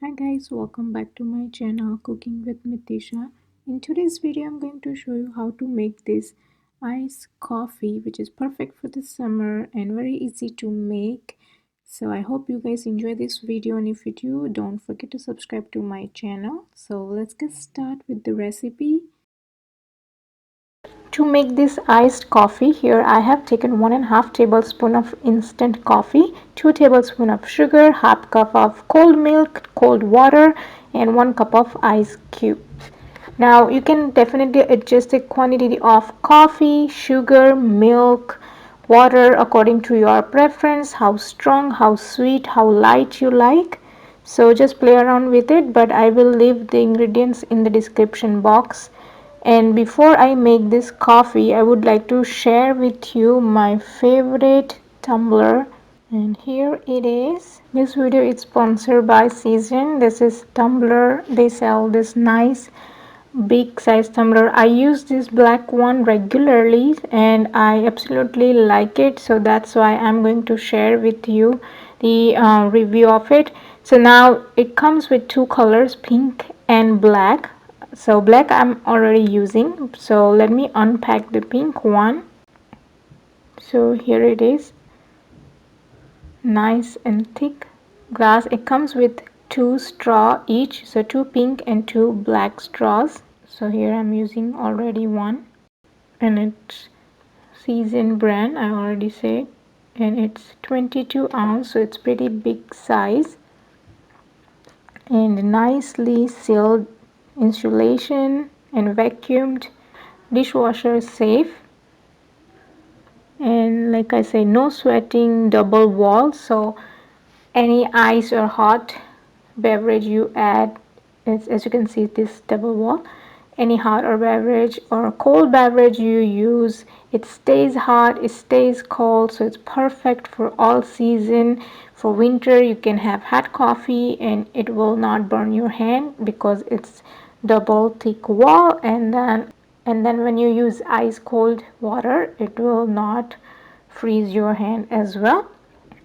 Hi guys, welcome back to my channel Cooking with Mitisha. In today's video I'm going to show you how to make this iced coffee, which is perfect for the summer and very easy to make. So I hope you guys enjoy this video, and if you do, don't forget to subscribe to my channel. So let's get started with the recipe. To make this iced coffee, here I have taken 1.5 tablespoon of instant coffee, 2 tablespoons of sugar, half cup of cold milk, cold water, and 1 cup of ice cubes. Now you can definitely adjust the quantity of coffee, sugar, milk, water according to your preference, how strong, how sweet, how light you like. So just play around with it, but I will leave the ingredients in the description box. And before I make this coffee, I would like to share with you my favorite tumbler, and here it is. This video is sponsored by Seizon. This is tumbler. They sell this nice big size tumbler. I use this black one regularly and I absolutely like it, so that's why I'm going to share with you the review of it. So now it comes with two colors, pink and black. So black I'm already using, so let me unpack the pink one. So here it is, nice and thick glass. It comes with two straw each, so two pink and two black straws. So here I'm using already one, and it's seizon brand, I already said, and it's 22 ounce, so it's pretty big size and nicely sealed, insulation and vacuumed, dishwasher safe, and like I say, no sweating, double wall, so any ice or hot beverage you add, as you can see, this double wall, any hot or beverage or cold beverage you use, it stays hot, it stays cold, so it's perfect for all season. For winter you can have hot coffee and it will not burn your hand because it's double thick wall, and then when you use ice cold water it will not freeze your hand as well.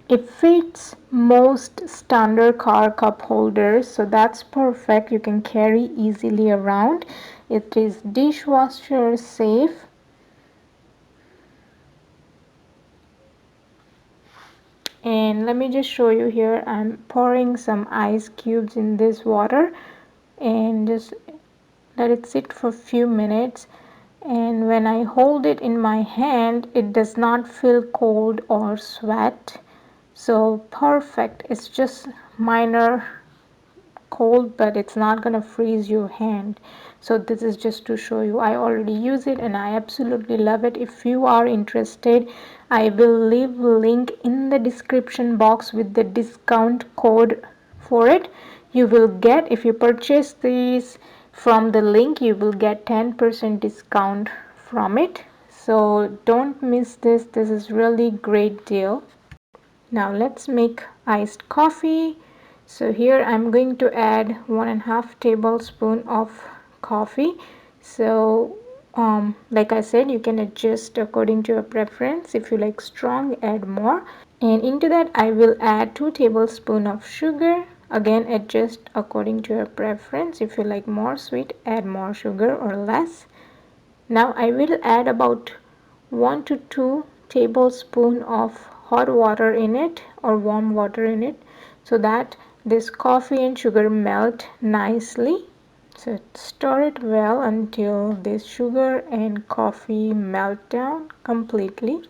It fits most standard car cup holders, so that's perfect. You can carry easily around. It is dishwasher safe. And let me just show you here. I'm pouring some ice cubes in this water and just let it sit for a few minutes. And when I hold it in my hand, it does not feel cold or sweat. So perfect. It's just minor cold, but it's not gonna freeze your hand. So this is just to show you. I already use it and I absolutely love it. If you are interested, I will leave a link in the description box with the discount code for it. You will get, if you purchase these from the link, you will get 10% discount from it. So don't miss this. This is really great deal. Now let's make iced coffee. So here I'm going to add 1.5 tablespoon of coffee. So like I said, you can adjust according to your preference. If you like strong, add more. And into that I will add 2 tablespoons of sugar. Again, adjust according to your preference. If you like more sweet, add more sugar or less. Now I will add about 1 to 2 tablespoons of hot water in it, or warm water in it, so that this coffee and sugar melt nicely. So stir it well until this sugar and coffee melt down completely.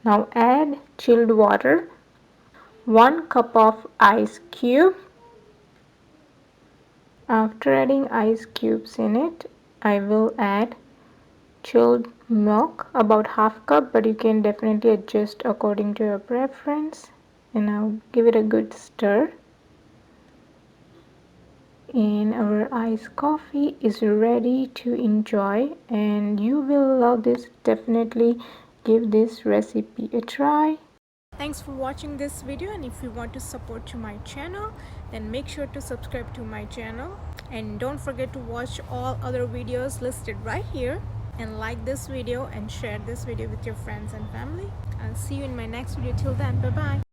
Now add chilled water, 1 cup of ice cube. After adding ice cubes in it, I will add chilled milk, about half cup, but you can definitely adjust according to your preference. And now give it a good stir, and our iced coffee is ready to enjoy, and you will love this. Definitely give this recipe a try. Thanks for watching this video, and if you want to support to my channel, then make sure to subscribe to my channel, and don't forget to watch all other videos listed right here, and like this video and share this video with your friends and family. I'll see you in my next video. Till then, bye bye.